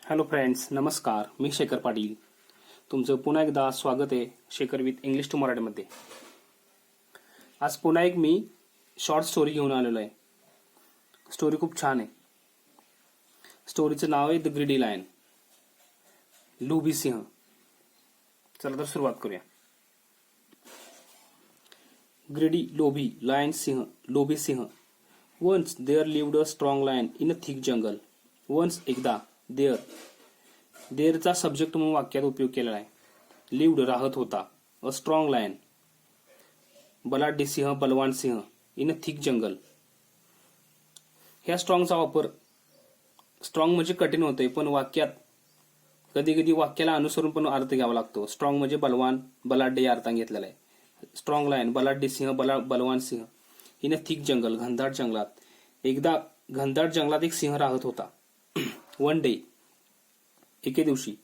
Hello friends, नमस्कार. मी शेखर पाटील. तुमचं पुन्हा एकदा स्वागत आहे शेखर विथ इंग्लिश टू मराठीमध्ये. आज पुन्हा एक मी शॉर्ट स्टोरी घेऊन आलेलो आहे. स्टोरी खूप छान आहे. स्टोरीचं नाव आहे द ग्रीडी लायन, लोभी सिंह. चला तर सुरुवात करूया. ग्रीडी, लोभी, लायन, सिंह, लोभी सिंह. Once there lived a strong lion in a thick jungle. Once एकदा, देअर, देअरचा सब्जेक्ट म्हणून वाक्यात उपयोग केलेला आहे. लिव्ड राहत होता, अ स्ट्रॉंग लायन बलाढ्य सिंह, Balwan Singh, in a thick जंगल. ह्या स्ट्रॉंगचा वापर, स्ट्रॉंग म्हणजे कठीण होतंय पण वाक्यात कधी कधी वाक्याला अनुसरून पण अर्थ घ्यावा लागतो. स्ट्रॉंग म्हणजे बलवान, बलाढ्य या अर्थाने घेतलेला आहे. स्ट्रॉंग लायन, बलाढ्य सिंह, Balwan Singh, in a thick जंगल, घनदाट जंगलात. एकदा घनदाट जंगलात एक सिंह राहत होता. वन डे, एके दिवशी.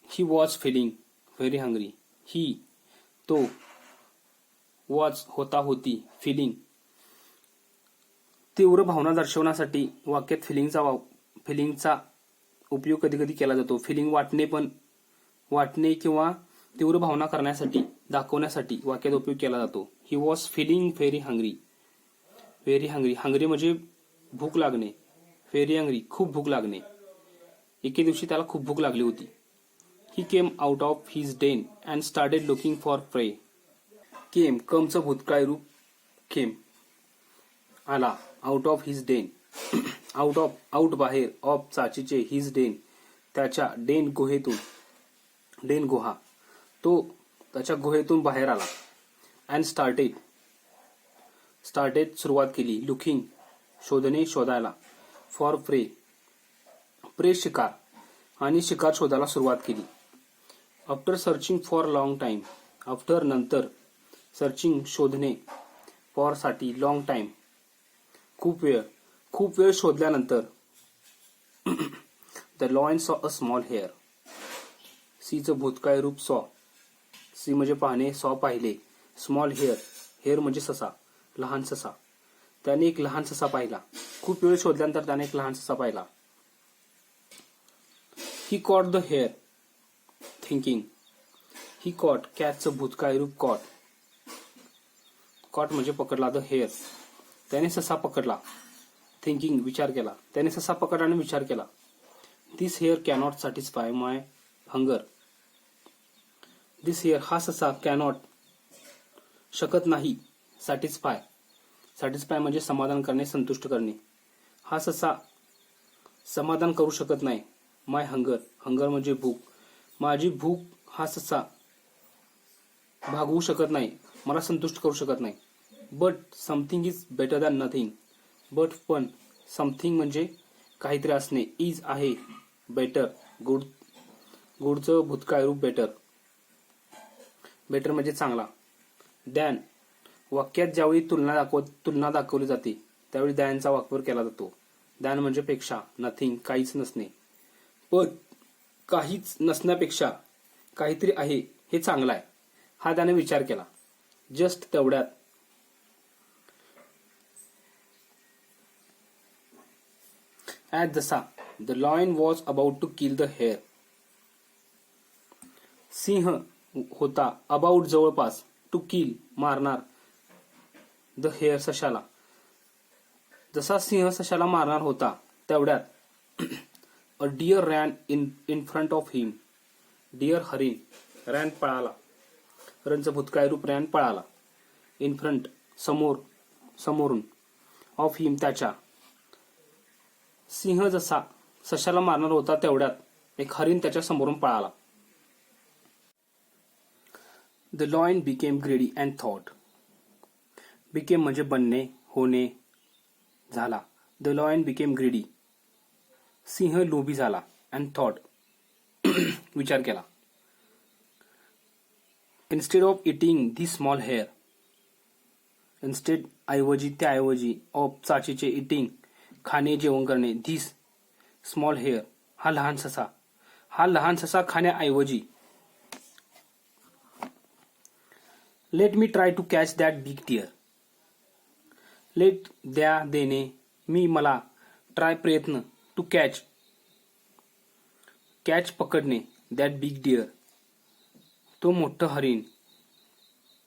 He was feeling very hungry. He, तो, वॉज होता, होती, फिलिंग तीव्र भावना दर्शवण्यासाठी वाक्यात फिलिंगचा उपयोग कधी कधी केला जातो. फिलिंग वाटणे किंवा तीव्र भावना करण्यासाठी, दाखवण्यासाठी वाक्यात उपयोग केला जातो. He was feeling very hungry. Very hungry, hungry म्हणजे भूक लागणे. व्हेरी हंग्री, खूप भूक लागणे. एके दिवशी त्याला खूप भूक लागली होती. He came out of his den and started looking for prey. Came, कमचं भूतकाळ रूप केम, आला. Out of his den, out of, out बाहेर, ऑफ चाचीचे, हिज डेन त्याच्या, डेन गुहेतून, डेन गुहा, तो त्याच्या गुहेतून बाहेर आला. अँड स्टार्टेड सुरुवात केली. लुकिंग शोधणे, शोधायला. फॉर प्रे, प्रे शिकार, आणि शिकार शोधायला सुरुवात केली. After searching for long time, after नंतर, सर्चिंग शोधणे, फॉर साठी, लॉंग टाइम खूप वेळ शोधल्यानंतर. The lion saw a small hair. सीचं भूतकाळ रूप सॉ. सी म्हणजे पाहणे, सॉ पाहिले. स्मॉल हेअर, हेअर म्हणजे ससा, लहान ससा. त्याने एक लहान ससा पाहिला. खूप वेळ शोधल्यानंतर त्याने एक लहान ससा पाहिला. He caught the hare, thinking. He caught, कॅटचं भूतकाळ रूप कॉट. कॉट म्हणजे पकडला. द हेअर, त्याने ससा पकडला. थिंकिंग, विचार केला. त्याने ससा पकडला आणि विचार केला. दिस हेअर कॅनॉट सॅटिस्फाय माय हंगर. दिस हेअर, हा ससा, कॅनॉट शकत नाही, सॅटिस्फाय, सॅटिस्फाय म्हणजे समाधान करणे, संतुष्ट करणे. हा ससा समाधान करू शकत नाही. माय हंगर, हंगर म्हणजे भूक, माझी भूक हा ससा भागवू शकत नाही, मला संतुष्ट करू शकत नाही. But something is better than nothing. But पण, समथिंग म्हणजे काहीतरी असणे, इज आहे, बेटर गुडचं भूतकाळ रूप बेटर. बेटर म्हणजे चांगला. दॅन, वाक्यात ज्यावेळी तुलना दाखवली जाते त्यावेळी दॅनचा वापर केला जातो. दॅन म्हणजे पेक्षा, नथिंग काहीच नसणे. पण काहीच नसण्यापेक्षा काहीतरी आहे हे चांगलं आहे, हा त्याने विचार केला. जस्ट तेवढ्यात. ॲट जसा, the lion was about to kill the hare. सिंह होता, अबाउट जवळपास, टू किल मारणार, द हेअर सशाला. जसा सिंह सशाला मारणार होता तेवढ्यात. A deer ran in front of him. Deer हरिण, रॅन पळाला. रनचं भूतकाळ रूप रॅन पळाला. इन फ्रंट समोरून, ऑफ हिम त्याच्या. सिंह जसा सशाला मारणार होता तेवढ्यात एक हरिण त्याच्या समोरून पळाला. The lion became ग्रेडी and thought. Became म्हणजे बनणे, होणे, झाला. द लॉयन बिकेम ग्रेडी, सिंह लोभी झाला. अँड थॉट, विचार केला. इन्स्टेड ऑफ इटिंग धी स्मॉल हेअर. इन्स्टेड ऐवजी, त्याऐवजी, ऑफ चाचीचे, इटिंग खाणे, जेवण करणे, धिस स्मॉल हेअर हा लहान ससा. हा लहान ससा खाण्याऐवजी. Let me try to catch that big deer. Let द्या, देणे, मी मला, ट्राय प्रयत्न, टू कॅच कॅच पकडणे, दॅट बिग डिअर, तो मोठं हरिण.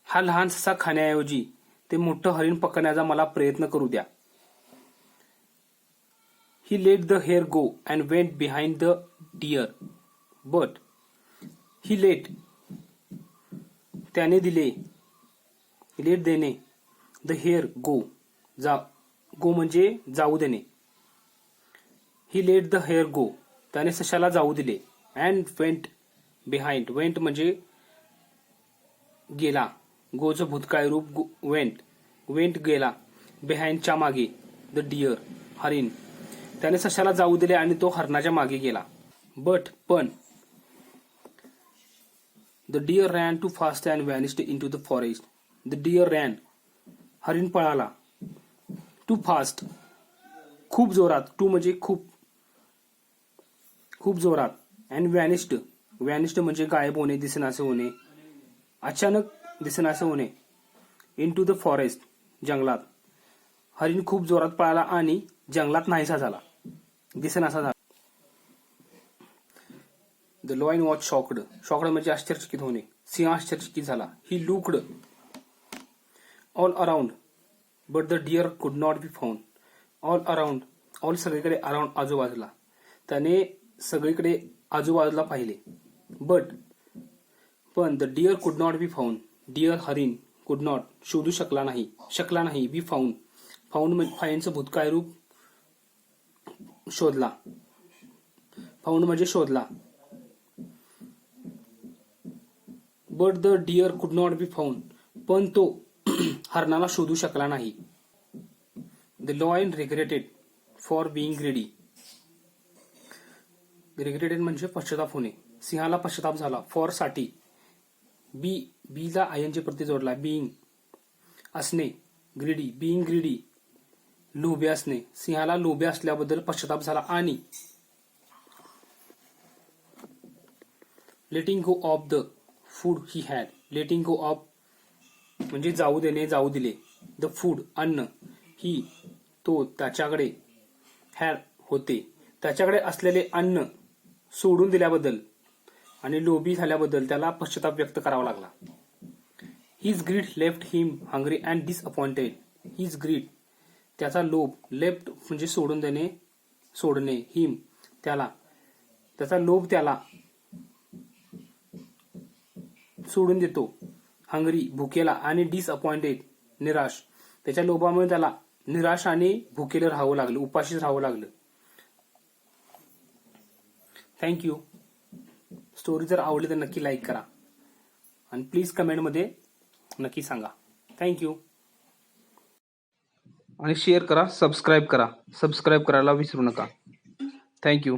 हा लहान ससा खाण्याऐवजी ते मोठं हरिण पकडण्याचा मला प्रयत्न करू द्या. He let the hare go and went behind the deer, but he let, त्याने दिले, लेट देणे, द हेअर गो, गो म्हणजे जाऊ देणे. ही लेट द हेअर गो, त्याने सशाला जाऊ दिले. अँड वेंट बिहाइंड, वेंट म्हणजे गेला, गोचं भूतकाळ रूप वेंट, वेंट गेला, बिहाइंडच्या मागे, द डिअर हरिण, त्याने सशाला जाऊ दिले आणि तो हरणाच्या मागे गेला. बट पण, the deer ran too fast and vanished into the forest. The deer ran, हरिण पळाला, टू फास्ट, खूप जोरात, टू म्हणजे खूप, खूप जोरात, अँड व्हॅनिश्ड, व्हॅनिश्ड म्हणजे गायब होणे, दिसेनासे होणे, अचानक दिसेनासे होणे, इन टू द फॉरेस्ट, जंगलात. हरिण खूप जोरात पळाला आणि जंगलात नाहीसा झाला, दिसेनासा झाला. The lion was shocked, shocked म्हणजे आश्चर्यचकित होणे, सिंह आश्चर्यचकित झाला. He looked all around but the deer could not be found. All around, all सगळीकडे, अराउंड आजूबाजूला, त्याने सगळीकडे आजूबाजूला पाहिले. बट पण, the deer could not be found, deer हरिण, कुड नॉट शोधू शकला नाही, बी फाउंड, फाउंड फाइंडचं भूतकाळ रूप शोधला, फाउंड म्हणजे शोधला. But the deer could not be found, पण तो हरणाला शोधू शकला नाही. The lion regretted for being ग्रेडी, regretted म्हणजे पश्चाताप होणे, सिंहाला पश्चाताप झाला. फॉर साठी, बीला आयनचे प्रती जोडला, बिईंग असणे, ग्रीडी, बिईंग ग्रीडी लोभे असणे, सिंहाला लोभे असल्याबद्दल पश्चाताप झाला. आणि letting go of the food he had, letting go of म्हणजे जाऊ देणे, जाऊ दिले, द फूड अन्न, ही तो, त्याच्याकडे, हॅड होते, त्याच्याकडे असलेले अन्न सोडून दिल्याबद्दल आणि लोभी झाल्याबद्दल त्याला पश्चाताप व्यक्त करावा लागला. His greed left him hungry and disappointed. His greed, त्याचा लोभ, लेफ्ट म्हणजे सोडून देणे, सोडणे, हिम त्याला, त्याचा लोभ त्याला सोडून देतो, हंग्री भुकेला, आणि डिसअपॉइंटेड निराश, त्याच्या लोभामुळे त्याला निराश आणि भुकेलं राहावं लागलं, उपाशीच राहावं लागलं. थँक्यू. स्टोरी जर आवडली तर नक्की लाईक करा आणि प्लीज कमेंटमध्ये नक्की सांगा. थँक्यू. आणि शेअर करा, सबस्क्राईब करा, सबस्क्राईब करायला विसरू नका. थँक्यू.